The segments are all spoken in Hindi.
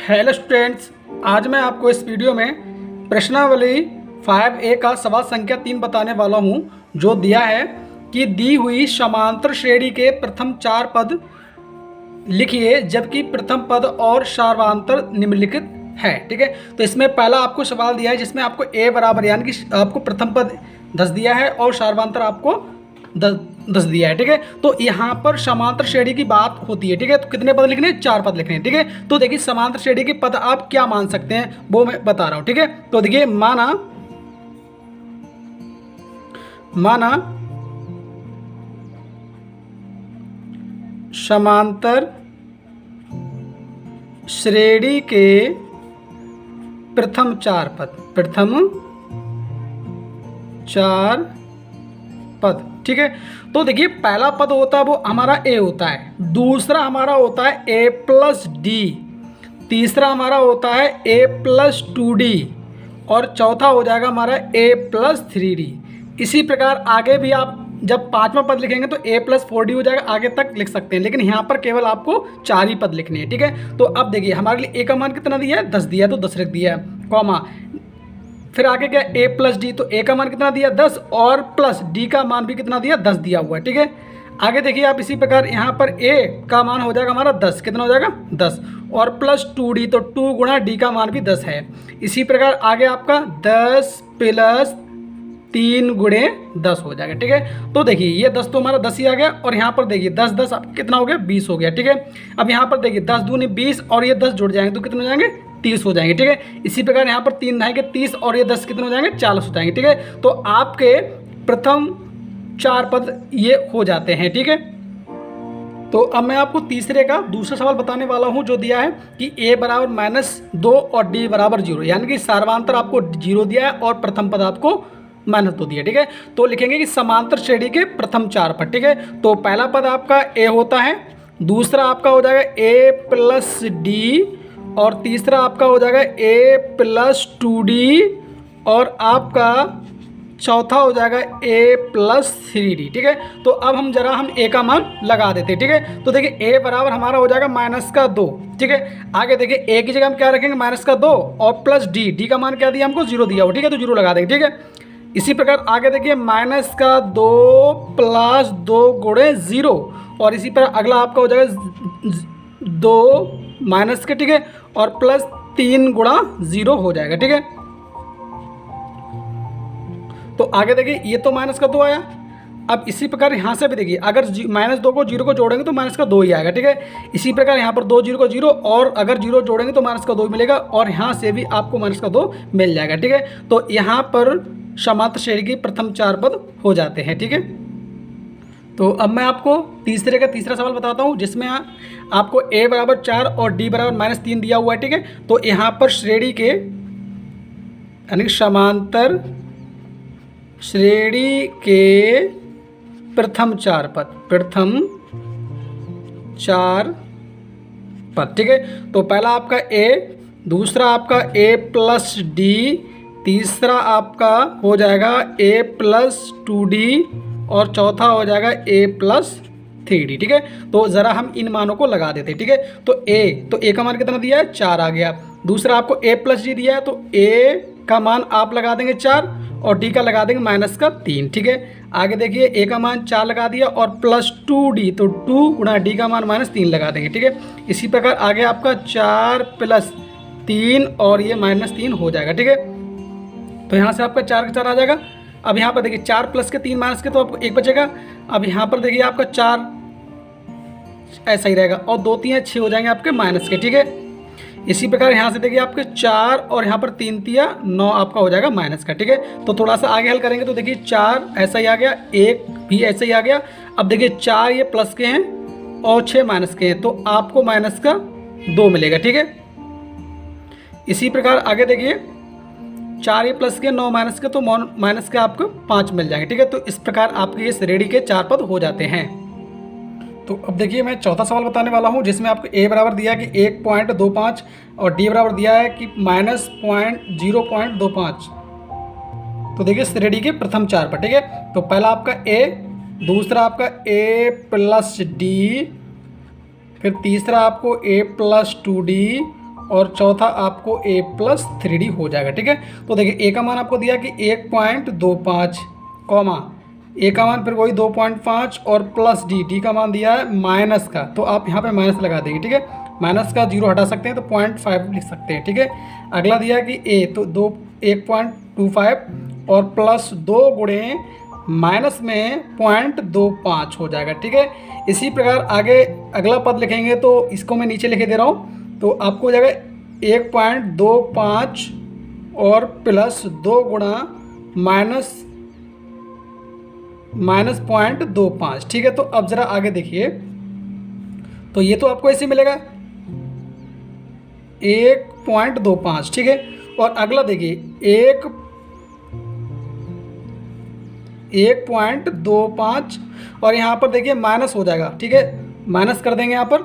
हेलो स्टूडेंट्स, आज मैं आपको इस वीडियो में प्रश्नावली 5A का सवाल संख्या 3 बताने वाला हूं, जो दिया है कि दी हुई समांतर श्रेणी के प्रथम 4 पद लिखिए जबकि प्रथम पद और सार्वधातुक निम्नलिखित है। ठीक है, तो इसमें पहला आपको सवाल दिया है जिसमें आपको a बराबर यानी कि आपको प्रथम पद 10 दिया है और सार्वधातुक आपको 10 दिया है। ठीक है, तो यहाँ पर समांतर श्रेणी की बात होती है। ठीक है, तो कितने पद लिखने हैं? 4 पद लिखने हैं। ठीक है, तो देखिए समांतर श्रेणी के पद आप क्या मान सकते हैं वो मैं बता रहा हूं। ठीक है, तो देखिए माना समांतर श्रेणी के प्रथम 4 पद। ठीक है, तो देखिए पहला पद होता है वो हमारा a होता है, दूसरा हमारा होता है a प्लस डी, तीसरा हमारा होता है a प्लस 2d और चौथा हो जाएगा हमारा a प्लस 3d। इसी प्रकार आगे भी आप जब 5वां पद लिखेंगे तो a प्लस 4d हो जाएगा, आगे तक लिख सकते हैं, लेकिन यहाँ पर केवल आपको 4 ही पद लिखने हैं। ठीक है, तो अब देखिए हमारे लिए a का मान कितना दिया है? 10 दिया है, तो 10 लिख दिया है, कॉमा फिर आगे क्या a प्लस डी, तो a का मान कितना दिया? 10 और प्लस d का मान भी कितना दिया? 10 दिया हुआ है। ठीक है, आगे देखिए आप इसी प्रकार यहाँ पर a का मान हो जाएगा हमारा 10, कितना हो जाएगा? 10 और प्लस 2d, तो 2 गुणा d का मान भी 10 है। इसी प्रकार आगे आपका 10 प्लस 3 गुणे 10 हो जाएगा। ठीक है, तो देखिए ये 10 तो हमारा 10 ही आ गया और यहाँ पर देखिए 10 10 अब कितना हो गया? 20 हो गया। ठीक है, अब यहाँ पर देखिए 10 दूनी 20 और ये 10 जुड़ जाएंगे तो कितने हो जाएंगे? 30 हो जाएंगे। ठीक है, इसी प्रकार यहाँ पर 3 आएंगे 30 और ये 10 कितने हो जाएंगे? 40 हो जाएंगे। ठीक है, तो आपके प्रथम 4 पद ये हो जाते हैं। ठीक है, तो अब मैं आपको तीसरे का दूसरा सवाल बताने वाला हूं, जो दिया है कि a बराबर -2 और d बराबर 0, यानी कि सार्वधातुक आपको 0 दिया है और प्रथम पद आपको -2 दिया। ठीक है, तो लिखेंगे कि समांतर श्रेणी के प्रथम 4 पद। ठीक है, तो पहला पद आपका a होता है, दूसरा आपका हो जाएगा a प्लस डी और तीसरा आपका हो जाएगा a प्लस 2d और आपका चौथा हो जाएगा a प्लस 3d। ठीक है, तो अब हम जरा a का मान लगा देते हैं। ठीक है, तो देखिए a बराबर हमारा हो जाएगा -2। ठीक है, आगे देखिए a की जगह हम क्या रखेंगे? -2 और प्लस d का मान क्या दिया हमको? 0 दिया हो। ठीक है, तो 0 लगा देंगे। ठीक है, इसी प्रकार आगे देखिए -2 प्लस 2 गुणे 0 और इसी पर अगला आपका हो जाएगा 2 माइनस के। ठीक है, और प्लस 3 गुणा 0 हो जाएगा। ठीक है, तो आगे देखिए ये तो -2 आया। अब इसी प्रकार यहाँ से भी देखिए अगर -2 को 0 को जोड़ेंगे तो -2 ही आएगा। ठीक है, इसी प्रकार यहाँ पर 2 0 को 0 और अगर 0 जोड़ेंगे तो -2 मिलेगा और यहाँ से भी आपको -2 मिल जाएगा। ठीक है, तो यहाँ पर समांतर श्रेणी के प्रथम 4 पद हो जाते हैं। ठीक है, तो अब मैं आपको तीसरे का तीसरा सवाल बताता हूँ, जिसमें आपको a बराबर 4 और d बराबर -3 दिया हुआ है। ठीक है, तो यहाँ पर श्रेणी के यानी समांतर श्रेणी के प्रथम 4 पद। ठीक है, तो पहला आपका a, दूसरा आपका a प्लस डी, तीसरा आपका हो जाएगा a प्लस 2d और चौथा हो जाएगा a प्लस 3d। ठीक है, तो ज़रा हम इन मानों को लगा देते हैं। ठीक है, तो a का मान कितना दिया है? 4 आ गया। दूसरा आपको a प्लस डी दिया है, तो a का मान आप लगा देंगे 4 और d का लगा देंगे -3। ठीक है, आगे देखिए a का मान 4 लगा दिया और प्लस 2d, तो 2 गुणा d का मान -3 लगा देंगे। ठीक है, इसी प्रकार आगे आपका 4 प्लस 3 और ये -3 हो जाएगा। ठीक है, तो यहाँ से आपका 4 का 4 आ जाएगा। अब यहाँ पर देखिए 4 प्लस के 3 माइनस के, तो आपको 1 बचेगा। अब यहाँ पर देखिए आपका 4 ऐसा ही रहेगा और 2 3 6 हो जाएंगे आपके माइनस के। ठीक है, इसी प्रकार यहाँ से देखिए आपके 4 और यहाँ पर 3 3 9 आपका हो जाएगा माइनस का। ठीक है, तो थोड़ा सा आगे हल करेंगे तो देखिए 4 ऐसा ही आ गया, 1 भी ऐसा ही आ गया। अब देखिए 4 ये प्लस के हैं और 6 माइनस के हैं, तो आपको -2 मिलेगा। ठीक है, इसी प्रकार आगे देखिए 4 ये प्लस के 9 माइनस के, तो माइनस के आपको 5 मिल जाएंगे। ठीक है, तो इस प्रकार आपके ये श्रेणी के 4 पद हो जाते हैं। तो अब देखिए मैं चौथा सवाल बताने वाला हूं, जिसमें आपको a बराबर दिया है कि 1.25 और d बराबर दिया है कि -0.25। तो देखिए श्रेणी के प्रथम 4 पद। ठीक है, तो पहला आपका a, दूसरा आपका a प्लस डी, फिर तीसरा आपको a प्लस 2d और चौथा आपको a प्लस 3d हो जाएगा। ठीक है, तो देखिए a का मान आपको दिया कि 1.25 कॉमा a का मान फिर वही 2.5 और प्लस डी का मान दिया है माइनस का, तो आप यहाँ पे माइनस लगा देंगे। ठीक है, माइनस का 0 हटा सकते हैं तो 0.5 लिख सकते हैं। ठीक है, अगला दिया कि a तो 1.25 और प्लस 2 गुणे माइनस में 0.25 हो जाएगा। ठीक है, इसी प्रकार आगे अगला पद लिखेंगे तो इसको मैं नीचे लिखे दे रहा हूँ, तो आपको हो जाएगा 1.25 और प्लस 2 गुणा माइनस 0.25। ठीक है, तो अब ज़रा आगे देखिए, तो ये तो आपको ऐसे मिलेगा 1.25। ठीक है, और अगला देखिए 1.25 और यहाँ पर देखिए माइनस हो जाएगा। ठीक है, माइनस कर देंगे यहाँ पर,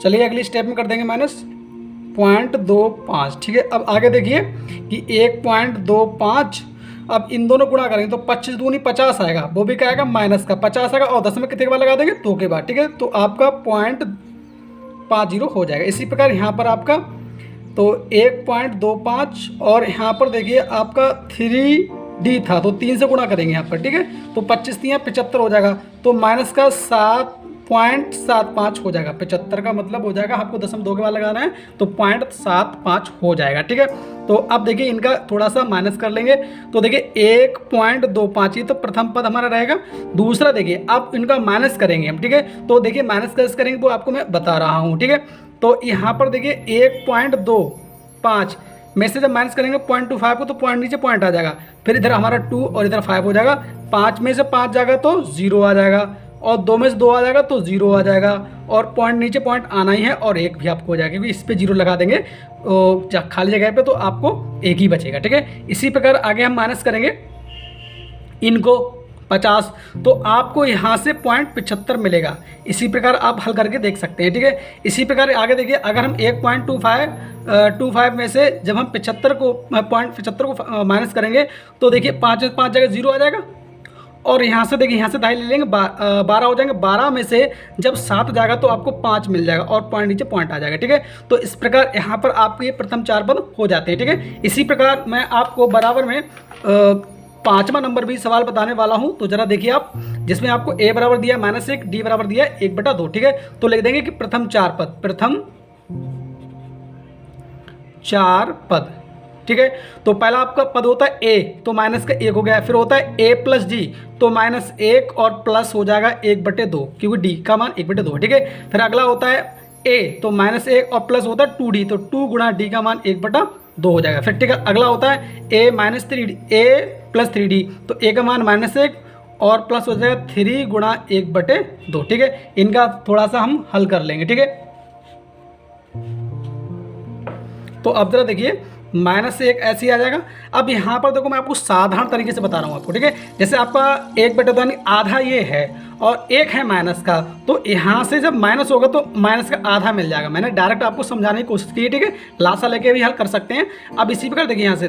चलिए अगली स्टेप में कर देंगे माइनस 0.25। ठीक है, अब आगे देखिए कि 1.25, अब इन दोनों गुणा करेंगे तो 25 दूनी 50 आएगा, वो भी क्या आएगा माइनस का 50 आएगा, और 10 में कितने के बाद लगा देंगे 2 के बाद। ठीक है, तो आपका 0.50 हो जाएगा। इसी प्रकार यहाँ पर आपका तो 1.25 और यहाँ पर देखिए आपका 3d था तो 3 से गुणा करेंगे यहाँ पर। ठीक है, तो 25 3 75 हो जाएगा, तो माइनस का 7.75 हो जाएगा। 75 का मतलब हो जाएगा, आपको 0.2 के बाद लगाना है तो 0.75 हो जाएगा। ठीक है, तो अब देखिए इनका थोड़ा सा माइनस कर लेंगे, तो देखिए 1.25 ये तो प्रथम पद हमारा रहेगा। दूसरा देखिए अब इनका माइनस करेंगे हम। ठीक है, तो देखिए माइनस कैसे करेंगे वो आपको मैं बता रहा हूँ। ठीक है, तो यहाँ पर देखिए 1.25 में से जब माइनस करेंगे 0.25 को तो पॉइंट नीचे पॉइंट आ जाएगा, फिर इधर हमारा 2 और इधर 5 हो जाएगा। 5 में से 5 जाएगा तो 0 आ जाएगा, और 2 में से 2 आ जाएगा तो 0 आ जाएगा, और पॉइंट नीचे पॉइंट आना ही है, और 1 भी आपको हो जाएगा क्योंकि इस पर 0 लगा देंगे खाली जगह पे तो आपको 1 ही बचेगा। ठीक है, इसी प्रकार आगे हम माइनस करेंगे इनको 50, तो आपको यहाँ से 0.75 मिलेगा। इसी प्रकार आप हल करके देख सकते हैं। ठीक है, इसी प्रकार आगे देखिए अगर हम 1.25 में से जब हम 0.75 को माइनस करेंगे तो देखिए 5 में 5 जगह 0 आ जाएगा, और यहाँ से देखिए यहाँ से दाई ले लेंगे 12 हो जाएंगे। 12 में से जब 7 जाएगा तो आपको 5 मिल जाएगा और पॉइंट नीचे पॉइंट आ जाएगा। ठीक है, तो इस प्रकार यहाँ पर आपके ये प्रथम 4 पद हो जाते हैं। ठीक है, इसी प्रकार मैं आपको बराबर में 5वां नंबर भी सवाल बताने वाला हूँ, तो जरा देखिए आप, जिसमें आपको a बराबर दिया -1, d बराबर दिया 1/2। ठीक है, तो लिख देंगे कि प्रथम 4 पद। ठीक है, तो पहला आपका पद होता है a, तो माइनस का 1 हो गया, फिर होता है a प्लस d, तो -1 और प्लस हो जाएगा 1/2 क्योंकि d का मान 1/2। ठीक है, फिर अगला होता है a, तो -1 और प्लस होता है 2d, तो 2 गुणा d का मान 1/2 हो जाएगा। फिर ठीक है, अगला होता है a प्लस 3d, तो a का मान -1 और प्लस हो जाएगा 3 गुणा 1/2। ठीक है, इनका थोड़ा सा हम हल कर लेंगे। ठीक है, तो अब जरा देखिए -1 ऐसे ही आ जाएगा। अब यहाँ पर देखो मैं आपको साधारण तरीके से बता रहा हूँ आपको। ठीक है, जैसे आपका 1/2 यानी आधा ये है और 1 है माइनस का, तो यहाँ से जब माइनस होगा तो माइनस का आधा मिल जाएगा। मैंने डायरेक्ट आपको समझाने की कोशिश की है। ठीक है, लासा लेके भी हल कर सकते हैं। अब इसी प्रकार देखिए यहाँ से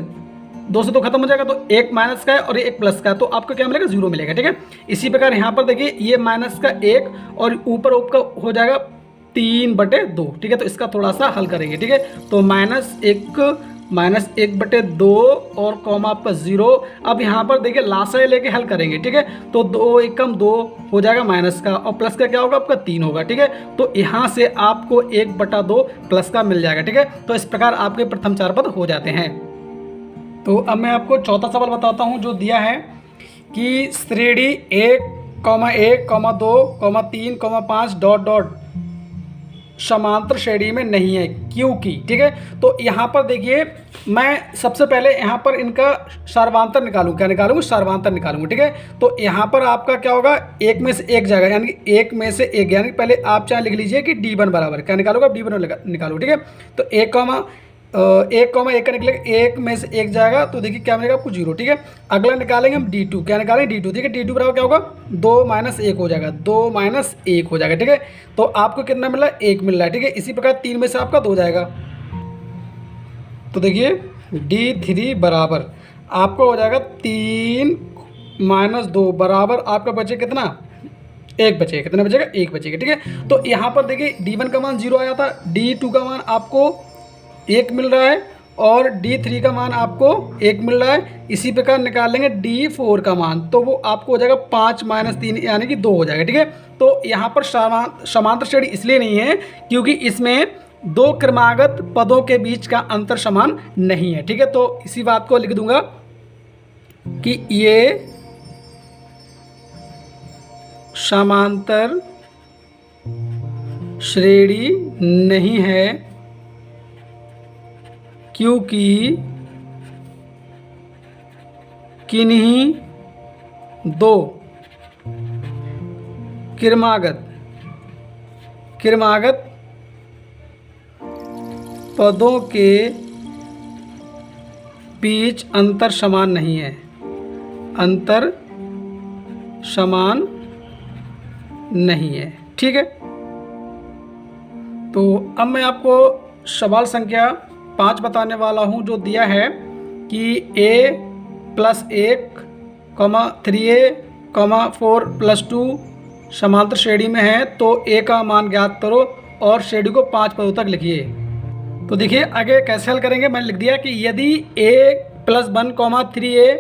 2 से 2 खत्म हो जाएगा, तो 1 माइनस का है और 1 प्लस का है, तो आपको क्या मिलेगा 0 मिलेगा। ठीक है, इसी प्रकार यहाँ पर देखिए ये माइनस का 1 और ऊपर का हो जाएगा 3/2। ठीक है, तो इसका थोड़ा सा हल करेंगे। ठीक है, तो -1/2 और कॉमा आपका 0। अब यहाँ पर देखिए लासा लेके हल करेंगे। ठीक है, तो 2 एकम 2 हो जाएगा माइनस का, और प्लस का क्या होगा आपका 3 होगा। ठीक है, तो यहाँ से आपको 1/2 प्लस का मिल जाएगा। ठीक है, तो इस प्रकार आपके प्रथम 4 पद हो जाते हैं। तो अब मैं आपको चौथा सवाल बताता हूँ जो दिया है कि श्रेणी 1, 2, 3, 5 ... समांतर श्रेणी में नहीं है क्योंकि। ठीक है, तो यहाँ पर देखिए मैं सबसे पहले यहाँ पर इनका सर्वांतर निकालूँ, क्या निकालूँगा सर्वांतर निकालूँगा। ठीक है, तो यहाँ पर आपका क्या होगा 1 में से 1 जाएगा, यानी कि 1 में से 1, यानी पहले आप चाहे लिख लीजिए कि d1 बराबर क्या निकालोगे, d1 निकालो। ठीक है, तो 1, 1 का निकलेगा, 1 में से 1 जाएगा तो देखिए क्या मिलेगा आपको 0। ठीक है, अगला निकालेंगे हम d2, क्या निकालेंगे d2। ठीक है, d2 बराबर क्या होगा 2 - 1 हो जाएगा, 2 - 1 हो जाएगा। ठीक है, तो आपको कितना मिल रहा है 1 मिल रहा है। ठीक है, इसी प्रकार 3 में से आपका 2 जाएगा, तो देखिए d3 बराबर आपको हो जाएगा 3 - 2 बराबर आपका बचे कितना 1 बचेगा। कितना बचेगा 1 बचेगा। ठीक है, तो यहाँ पर देखिए d1 का मान 0 आया था, d2 का मान आपको 1 मिल रहा है और D3 का मान आपको 1 मिल रहा है। इसी प्रकार निकाल लेंगे D4 का मान, तो वो आपको हो जाएगा 5 - 3 यानी कि 2 हो जाएगा। ठीक है, तो यहाँ पर समांतर श्रेणी इसलिए नहीं है क्योंकि इसमें दो क्रमागत पदों के बीच का अंतर समान नहीं है। ठीक है, तो इसी बात को लिख दूंगा कि ये समांतर श्रेणी नहीं है क्योंकि किन्हीं दो क्रमागत पदों के बीच अंतर समान नहीं है, अंतर समान नहीं है। ठीक है, तो अब मैं आपको सवाल संख्या 5 बताने वाला हूं, जो दिया है कि a+1, 3a, 4+2 समांतर श्रेणी में है, तो a का मान ज्ञात करो और श्रेणी को 5 पदों तक लिखिए। तो देखिए आगे कैसे हल करेंगे। मैंने लिख दिया कि यदि a+1, 3a,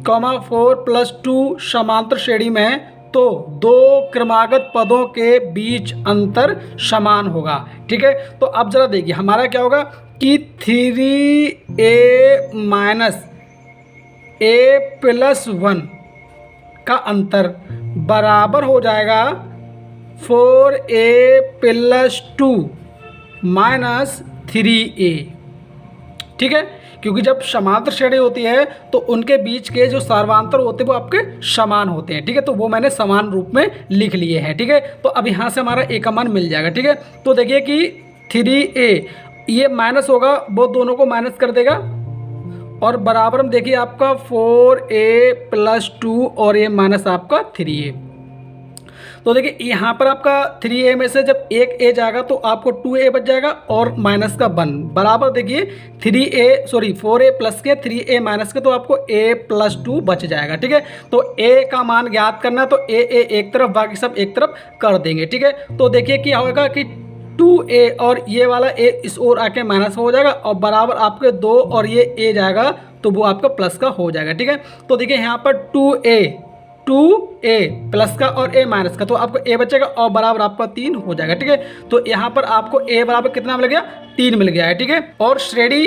4+2 समांतर श्रेणी में है तो दो क्रमागत पदों के बीच अंतर समान होगा। ठीक है, तो अब जरा देखिए हमारा क्या होगा कि 3a - a+1 का अंतर बराबर हो जाएगा 4a+2 - 3a। ठीक है, क्योंकि जब समांतर श्रेणी होती है तो उनके बीच के जो सर्वांतर होते हैं वो आपके समान होते हैं। ठीक है, तो वो मैंने समान रूप में लिख लिए हैं। ठीक है, तो अब यहाँ से हमारा a का मान मिल जाएगा। ठीक है, तो देखिए कि 3a ये माइनस होगा, वो दोनों को माइनस कर देगा और बराबर में देखिए आपका 4a+2 और ये माइनस आपका 3a। तो देखिए यहाँ पर आपका 3a में से जब एक a जाएगा तो आपको 2a बच जाएगा और माइनस का 1 बराबर देखिए 4a प्लस के 3a माइनस के, तो आपको a+2 बच जाएगा। ठीक है, तो a का मान ज्ञात करना, तो a एक तरफ बाकी सब एक तरफ कर देंगे। ठीक है, तो देखिए क्या होगा कि 2a और ये वाला a इस ओर आके माइनस हो जाएगा और बराबर आपके 2 और ये a जाएगा तो वो आपका प्लस का हो जाएगा। ठीक है, तो देखिए यहाँ पर 2a प्लस का और a माइनस का, तो आपको a बचेगा और बराबर आपका 3 हो जाएगा। ठीक है, तो यहाँ पर आपको a बराबर कितना मिल गया, 3 मिल गया है। ठीक है, और श्रेणी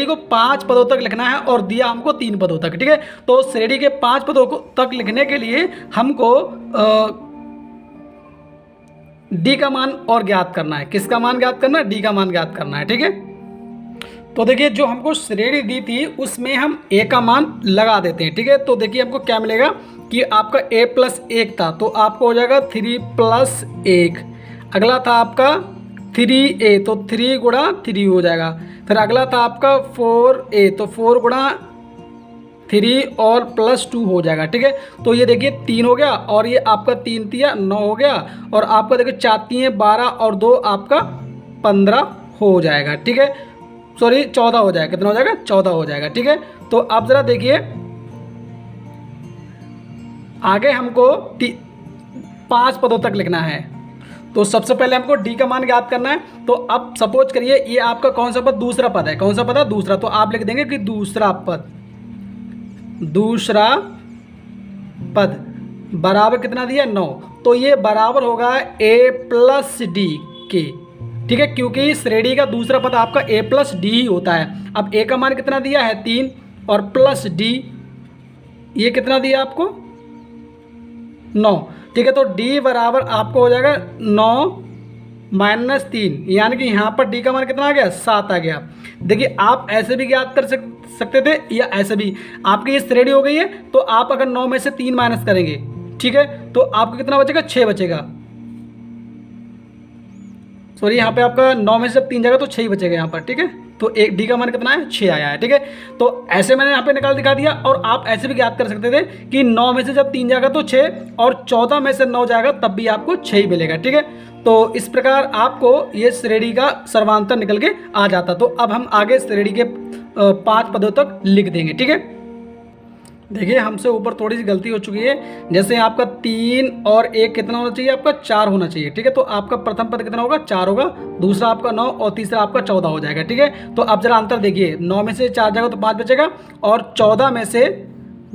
को 5 पदों तक लिखना है और दिया हमको 3 पदों तक। ठीक है, तो श्रेणी के 5 पदों को तक लिखने के लिए हमको d का मान और ज्ञात करना है। किसका मान ज्ञात करना है, d का मान ज्ञात करना है। ठीक है, तो देखिए जो हमको श्रेणी दी थी उसमें हम a का मान लगा देते हैं। ठीक है, तो देखिए हमको क्या मिलेगा कि आपका a+1 था तो आपको हो जाएगा 3+1। अगला था आपका 3a तो 3 गुणा 3 हो जाएगा। फिर अगला था आपका 4a तो 4 गुणा 3 और +2 हो जाएगा। ठीक है, तो ये देखिए 3 हो गया और ये आपका 3 तिया 9 हो गया और आपका देखिए 4 तिया 12 और 2 आपका 15 हो जाएगा। ठीक है, सॉरी 14 हो जाएगा। कितना हो जाएगा, 14 हो जाएगा। ठीक है, तो आप जरा देखिए आगे हमको 5 पदों तक लिखना है। तो सबसे पहले हमको d का मान ज्ञात करना है। तो अब सपोज करिए ये आपका कौन सा पद, दूसरा पद है। कौन सा पद है, दूसरा। तो आप लिख देंगे कि दूसरा पद बराबर कितना दिया, 9। तो ये बराबर होगा a+d के। ठीक है, क्योंकि श्रेणी का दूसरा पद आपका a+d ही होता है। अब a का मान कितना दिया है, 3 और प्लस d ये कितना दिया आपको, 9। ठीक है, तो d बराबर आपको हो जाएगा 9 - 3 यानी कि यहाँ पर d का मान कितना आ गया, 7 आ गया। देखिए आप ऐसे भी ज्ञात कर सकते थे या ऐसे भी। आपकी ये श्रेणी हो गई है तो आप अगर 9 में से 3 माइनस करेंगे, ठीक है, तो आपको कितना बचेगा, 6 बचेगा। सॉरी यहाँ पे आपका 9 में से जब 3 जाएगा तो 6 ही बचेगा यहाँ पर। ठीक है, तो एक d का मान कितना है, 6 आया है। ठीक है, तो ऐसे मैंने यहाँ पे निकाल दिखा दिया। और आप ऐसे भी ज्ञात कर सकते थे कि 9 में से जब 3 जाएगा तो 6 और 14 में से 9 जाएगा तब भी आपको 6 ही मिलेगा। ठीक है, तो इस प्रकार आपको ये श्रेणी का सर्वांतर निकल के आ जाता। तो अब हम आगे श्रेणी के 5 पदों तक लिख देंगे। ठीक है, देखिए हमसे ऊपर थोड़ी सी गलती हो चुकी है। जैसे आपका 3 और 1 कितना होना चाहिए, आपका 4 होना चाहिए। ठीक है, तो आपका प्रथम पद कितना होगा, 4 होगा, दूसरा आपका 9 और तीसरा आपका 14 हो जाएगा। ठीक है, तो अब जरा अंतर देखिए, 9 में से 4 जाएगा तो 5 बचेगा, और 14 में से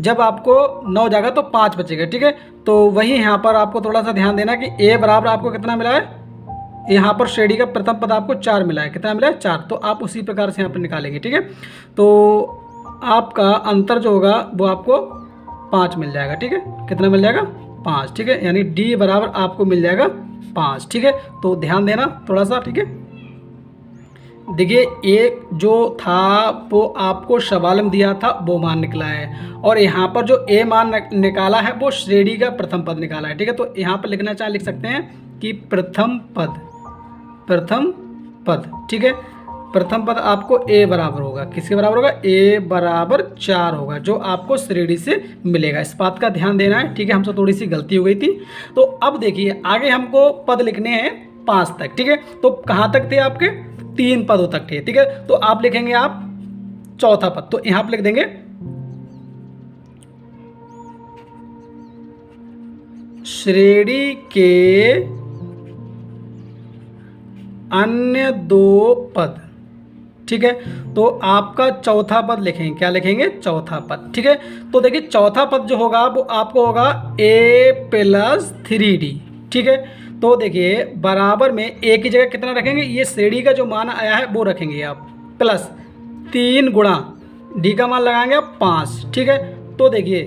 जब आपको 9 जाएगा तो 5 बचेगा। ठीक है, तो वही यहाँ पर आपको थोड़ा सा ध्यान देना कि ए बराबर आपको कितना मिला है, यहाँ पर श्रेणी का प्रथम पद आपको 4 मिला है। कितना मिला है, 4। तो आप उसी प्रकार से यहाँ पर निकालेंगे। ठीक है, तो आपका अंतर जो होगा वो आपको 5 मिल जाएगा। ठीक है, कितना मिल जाएगा, 5। ठीक है, यानी डी बराबर आपको मिल जाएगा 5। ठीक है, तो ध्यान देना थोड़ा सा। ठीक है, देखिए एक जो था वो आपको सवाल में दिया था वो मान निकला है, और यहाँ पर जो ए मान निकाला है वो श्रेणी का प्रथम पद निकाला है। ठीक है, तो यहाँ पर लिखना चाहे लिख सकते हैं कि प्रथम पद, प्रथम पद। ठीक है, प्रथम पद आपको ए बराबर होगा, किसके बराबर होगा, ए बराबर 4 होगा, जो आपको श्रेणी से मिलेगा। इस बात का ध्यान देना है। ठीक है, हमसे थोड़ी सी गलती हो गई थी। तो अब देखिए आगे हमको पद लिखने हैं 5 तक। ठीक है, तो कहाँ तक थे आपके, 3 पदों तक थे। ठीक है, तो आप लिखेंगे आप चौथा पद, तो यहाँ पर लिख देंगे श्रेणी के अन्य 2 पद। ठीक है, तो आपका चौथा पद लिखेंगे, क्या लिखेंगे, चौथा पद। ठीक है, तो देखिए चौथा पद जो होगा वो आपको होगा a प्लस 3d। ठीक है, तो देखिए बराबर में a की जगह कितना रखेंगे, ये श्रेणी का जो मान आया है वो रखेंगे आप, प्लस 3 गुणा d का मान लगाएंगे आप 5। ठीक है, तो देखिए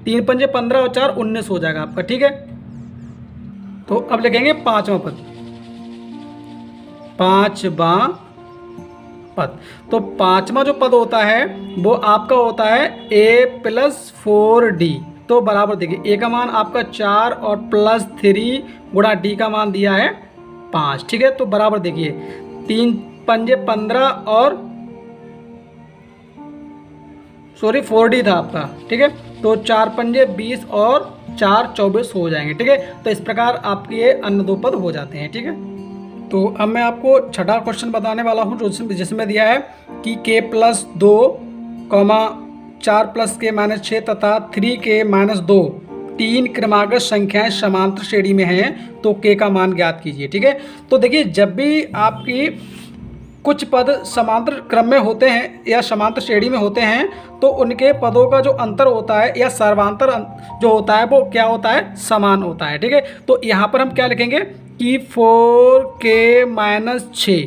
3 पंजे 15 और 4 19 हो जाएगा आपका। ठीक है, तो अब लिखेंगे पाँचवा पद, पाँचवा पद। तो पाँचवा जो पद होता है वो आपका होता है a प्लस 4d। तो बराबर देखिए a का मान आपका 4 और प्लस 3 गुणा d का मान दिया है 5। ठीक है, तो बराबर देखिए 3 पंजे 15 और 4d था आपका। ठीक है, तो 4 पंजे 20 और 4 24 हो जाएंगे। ठीक है, तो इस प्रकार आपके ये अन्य 2 पद हो जाते हैं। ठीक है, तो अब मैं आपको छठा क्वेश्चन बताने वाला हूँ, जो जिसमें दिया है कि k plus 2, 4 plus k minus 6 तथा 3k माइनस 2 तीन क्रमागत संख्याएं समांतर श्रेणी में हैं, तो k का मान ज्ञात कीजिए। ठीक है, तो देखिए जब भी आपकी कुछ पद समांतर क्रम में होते हैं या समांतर श्रेणी में होते हैं तो उनके पदों का जो अंतर होता है या सर्वांतर जो होता है वो क्या होता है, समान होता है। ठीक है, तो यहाँ पर हम क्या लिखेंगे कि 4k माइनस 6।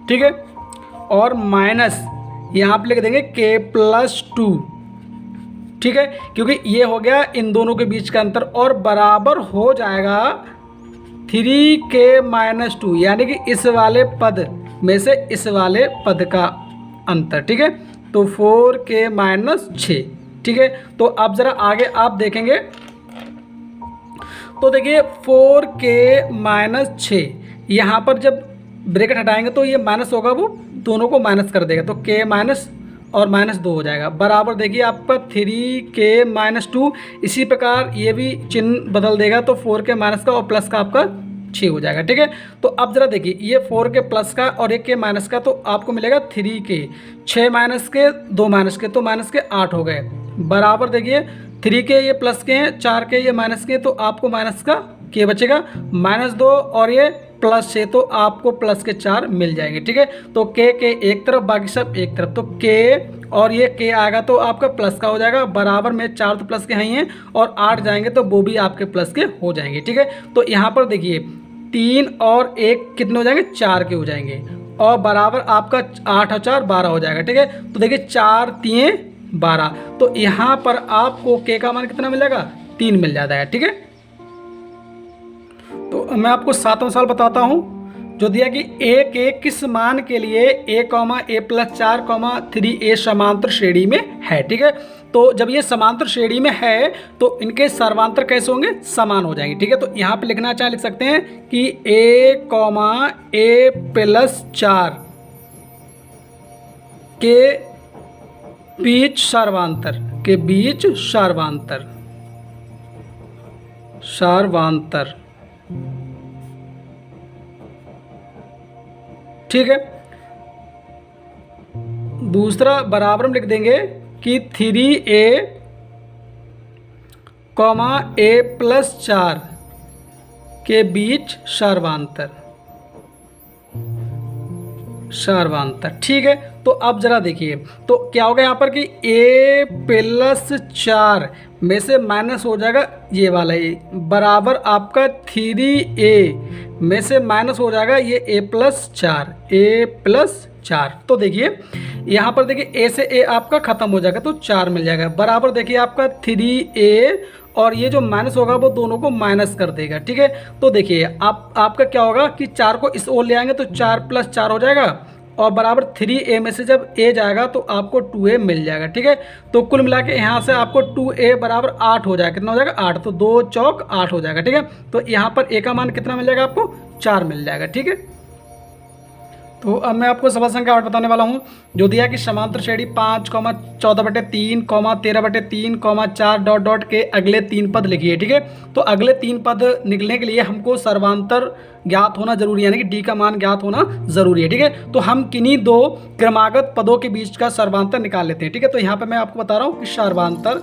ठीक है, और माइनस यहाँ पर लिख देंगे k प्लस 2। ठीक है, क्योंकि ये हो गया इन दोनों के बीच का अंतर, और बराबर हो जाएगा 3k माइनस 2, यानी कि इस वाले पद में से इस वाले पद का अंतर। ठीक है, तो 4k माइनस 6। ठीक है, तो अब ज़रा आगे आप देखेंगे तो देखिए 4k माइनस 6, यहाँ पर जब ब्रैकेट हटाएंगे तो ये माइनस होगा, वो दोनों को माइनस कर देगा, तो k माइनस और माइनस 2 हो जाएगा। बराबर देखिए आपका 3k माइनस 2, इसी प्रकार ये भी चिन्ह बदल देगा, तो 4k माइनस का और प्लस का आपका 6 हो जाएगा। ठीक है, तो अब जरा देखिए ये 4k प्लस का और 1k माइनस का, तो आपको मिलेगा 3k, 6 माइनस के 2 माइनस के, तो माइनस के 8 हो गए। बराबर देखिए 3k ये प्लस के हैं, 4k ये माइनस के, तो आपको माइनस का k बचेगा, माइनस 2 और ये प्लस 6, तो आपको प्लस के 4 मिल जाएंगे। ठीक है, तो k के एक तरफ बाकी सब एक तरफ, तो k और ये k आएगा तो आपका प्लस का हो जाएगा। बराबर में 4 तो प्लस के हैं ही हैं, और 8 जाएंगे तो वो भी आपके प्लस के हो जाएंगे। ठीक है, तो यहाँ पर देखिए 3 और 1 कितने हो जाएंगे, 4 के हो जाएंगे, और बराबर आपका 8 और 4 12 हो जाएगा। ठीक है, तो देखिए 4 3 12, तो यहाँ पर आपको k का मान कितना मिलेगा, 3 मिल जाता है। ठीक है, तो मैं आपको 7वां सवाल बताता हूँ, जो दिया कि a के किस मान के लिए a प्लस 4 3a समांतर श्रेणी में है। ठीक है, तो जब ये समांतर श्रेणी में है तो इनके सर्वांतर कैसे होंगे, समान हो जाएंगे। ठीक है, तो यहाँ पे लिखना चाहे लिख सकते हैं कि a प्लस 4 के बीच सर्वांतर, के बीच सर्वांतर, सर्वांतर। ठीक है, दूसरा बराबर में लिख देंगे कि 3a कॉमा a+4 के बीच सर्वांतर। ठीक है, तो अब जरा देखिए तो क्या होगा यहाँ पर कि a+4 में से माइनस हो जाएगा ये वाला a बराबर आपका 3a में से माइनस हो जाएगा ये a+4। तो देखिए यहाँ पर देखिए a से a आपका ख़त्म हो जाएगा तो 4 मिल जाएगा बराबर देखिए आपका 3a और ये जो माइनस होगा वो दोनों को माइनस कर देगा। ठीक है, तो देखिए आपका क्या होगा कि 4 को इस ओर ले आएंगे तो 4+4 हो जाएगा और बराबर 3a में से जब a जाएगा तो आपको 2a मिल जाएगा। ठीक है, तो कुल मिला के यहाँ से आपको 2a बराबर 8 हो जाएगा। कितना हो जाएगा 8, तो 2 चौक 8 हो जाएगा। ठीक है, तो यहाँ पर a का मान कितना मिल जाएगा आपको 4 मिल जाएगा। ठीक है, तो अब मैं आपको सवाल संख्या 8 बताने वाला हूँ जो दिया कि समांतर श्रेणी 5, 14/3, 13/3, 4 डॉट डॉट के अगले 3 पद लिखिए। ठीक है, तो अगले 3 पद निकलने के लिए हमको सर्वांतर ज्ञात होना जरूरी है, यानी कि d का मान ज्ञात होना जरूरी है। ठीक है, तो हम किन्हीं दो क्रमागत पदों के बीच का सर्वांतर निकाल लेते हैं। ठीक है, तो यहाँ पे मैं आपको बता रहा हूँ कि सर्वांतर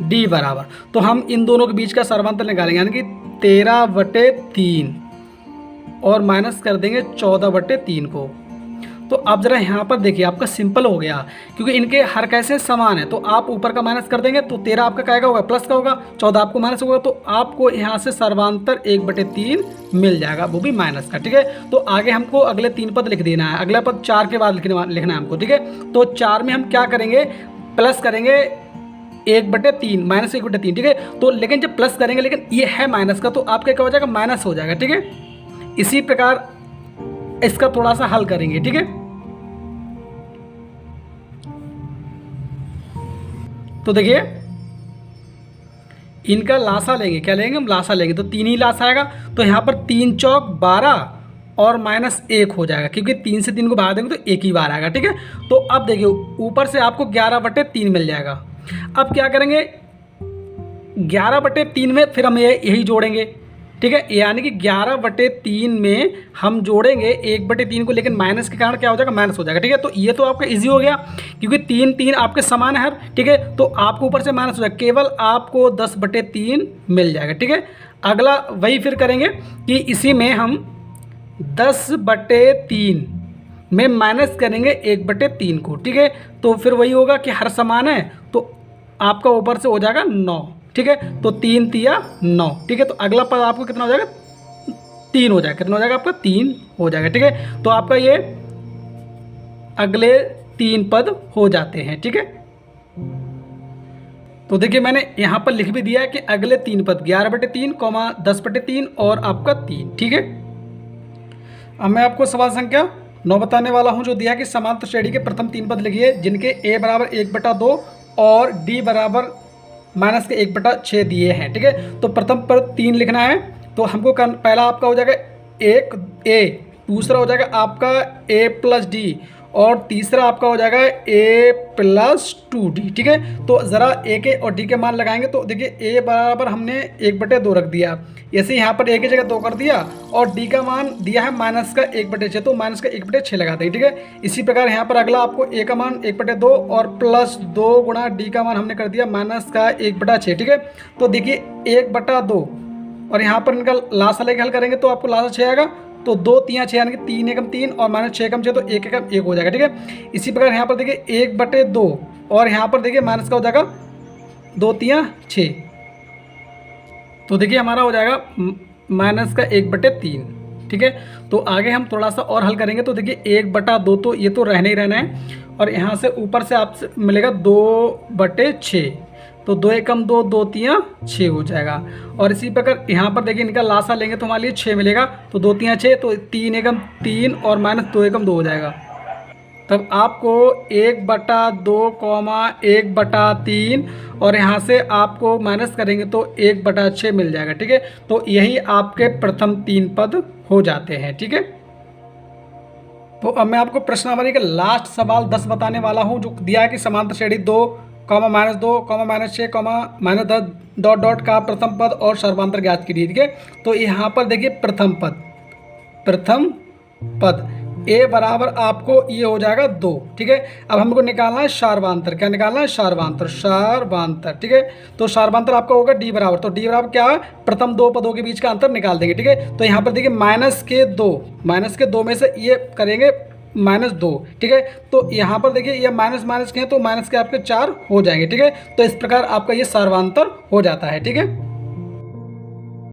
d बराबर, तो हम इन दोनों के बीच का सर्वांतर निकालेंगे, यानी कि 13/3 और माइनस कर देंगे 14/3 को। तो अब जरा यहाँ पर देखिए आपका सिंपल हो गया क्योंकि इनके हर कैसे समान है, तो आप ऊपर का माइनस कर देंगे तो 13 आपका क्या होगा प्लस का होगा, 14 आपको माइनस होगा, तो आपको यहाँ से सर्वांतर 1/3 मिल जाएगा, वो भी माइनस का। ठीक है, तो आगे हमको अगले 3 पद लिख देना है, अगला पद 4 के बाद लिखना है हमको। ठीक है, तो 4 में हम क्या करेंगे प्लस करेंगे 1/3 माइनस 1/3। ठीक है, तो लेकिन जब प्लस करेंगे लेकिन ये है माइनस का तो आपका क्या हो जाएगा माइनस हो जाएगा। ठीक है, इसी प्रकार इसका थोड़ा सा हल करेंगे। ठीक है, तो देखिए इनका लासा लेंगे, क्या लेंगे हम लासा लेंगे, तो 3 ही लासा आएगा, तो यहाँ पर 3 चौक 12 और -1 हो जाएगा क्योंकि 3 से 3 को भाग देंगे तो 1 ही बार आएगा। ठीक है, तो अब देखिए ऊपर से आपको 11/3 मिल जाएगा। अब क्या करेंगे 11/3 में फिर हम यही जोड़ेंगे। ठीक है, यानी कि 11/3 में हम जोड़ेंगे 1/3 को, लेकिन माइनस के कारण क्या हो जाएगा माइनस हो जाएगा। ठीक है, तो ये तो आपका इजी हो गया क्योंकि 3 आपके समान है हर। ठीक है, तो आपको ऊपर से माइनस हो जाएगा, केवल आपको 10/3 मिल जाएगा। ठीक है, अगला वही फिर करेंगे कि इसी में हम 10/3 में माइनस करेंगे 1/3 को। ठीक है, तो फिर वही होगा कि हर समान है तो आपका ऊपर से हो जाएगा 9। ठीक है, तो 3 तिया 9। ठीक है, तो अगला पद आपको कितना हो जाएगा 3 हो जाएगा। कितना हो जाएगा आपका 3 हो जाएगा। ठीक है, तो आपका ये अगले 3 पद हो जाते हैं। ठीक है, तो देखिए मैंने यहाँ पर लिख भी दिया है कि अगले 3 पद 11/3, 10/3 और आपका 3। ठीक है, अब मैं आपको सवाल संख्या 9 बताने वाला हूँ जो दिया कि समांतर श्रेणी के प्रथम 3 पद लिखिए जिनके a बराबर 1/2 और d बराबर माइनस के 1/6 दिए हैं। ठीक है, तो प्रथम पद 3 लिखना है, तो हमको पहला आपका हो जाएगा 1a, दूसरा हो जाएगा आपका a+d और तीसरा आपका हो जाएगा a+2d। ठीक है, तो ज़रा a के और d के मान लगाएंगे, तो देखिए a बराबर हमने 1/2 रख दिया, ऐसे यहाँ पर a की जगह 2 कर दिया और d का मान दिया है माइनस का 1/6, तो माइनस का 1/6 लगा देंगे। ठीक है, इसी प्रकार यहाँ पर अगला आपको a का मान 1/2 और +2 गुणा d का मान हमने कर दिया माइनस का 1/6। ठीक है, तो देखिए 1/2 और यहाँ पर इनका लासा लेके हल करेंगे तो आपको लासा 6 आएगा, तो 2 3 6 यानी कि 3 एकम 3 और -6 एकम 6 तो 1 एकम 1 हो जाएगा। ठीक है, इसी प्रकार यहाँ पर देखिए 1/2 और यहाँ पर देखिए माइनस का हो जाएगा 2 3 6, तो देखिए हमारा हो जाएगा माइनस का 1/3। ठीक है, तो आगे हम थोड़ा सा और हल करेंगे, तो देखिए 1/2 तो ये तो रहने ही रहना है और यहाँ से ऊपर से आपसे मिलेगा 2/6, तो 2 एकम 2, 2 3 6 हो जाएगा। और इसी प्रकार यहाँ पर देखिए इनका लासा लेंगे तो हमारे लिए 6 मिलेगा, तो 2 3 6, तो 3 एकम 3 और -2 एकम 2 हो जाएगा। तब आपको 1/2, 1/3 और यहाँ से आपको माइनस करेंगे तो 1/6 मिल जाएगा। ठीक है, तो यही आपके प्रथम 3 पद हो जाते हैं। ठीक है, तो अब मैं आपको प्रश्नावली का लास्ट सवाल 10 बताने वाला हूँ जो दिया है कि समांतर श्रेणी 2, -2, -6, -10 डॉट डॉट का प्रथम पद और सर्वांतर ज्ञात कीजिए। ठीक है, तो यहाँ पर देखिए प्रथम पद ए बराबर आपको ये हो जाएगा 2। ठीक है, अब हमको निकालना है सार्वधांतर। क्या निकालना है? सार्वधांतर। सार्वधांतर। ठीक है, तो सार्वधांतर आपका होगा डी बराबर, तो डी बराबर क्या है? प्रथम दो पदों के बीच का अंतर निकाल देंगे। ठीक है, तो यहाँ पर देखिए माइनस के दो में से ये करेंगे -2। ठीक है, तो यहाँ पर देखिए ये माइनस माइनस के हैं तो माइनस के आपके 4 हो जाएंगे। ठीक है, तो इस प्रकार आपका ये सार्वधांतर हो जाता है। ठीक है।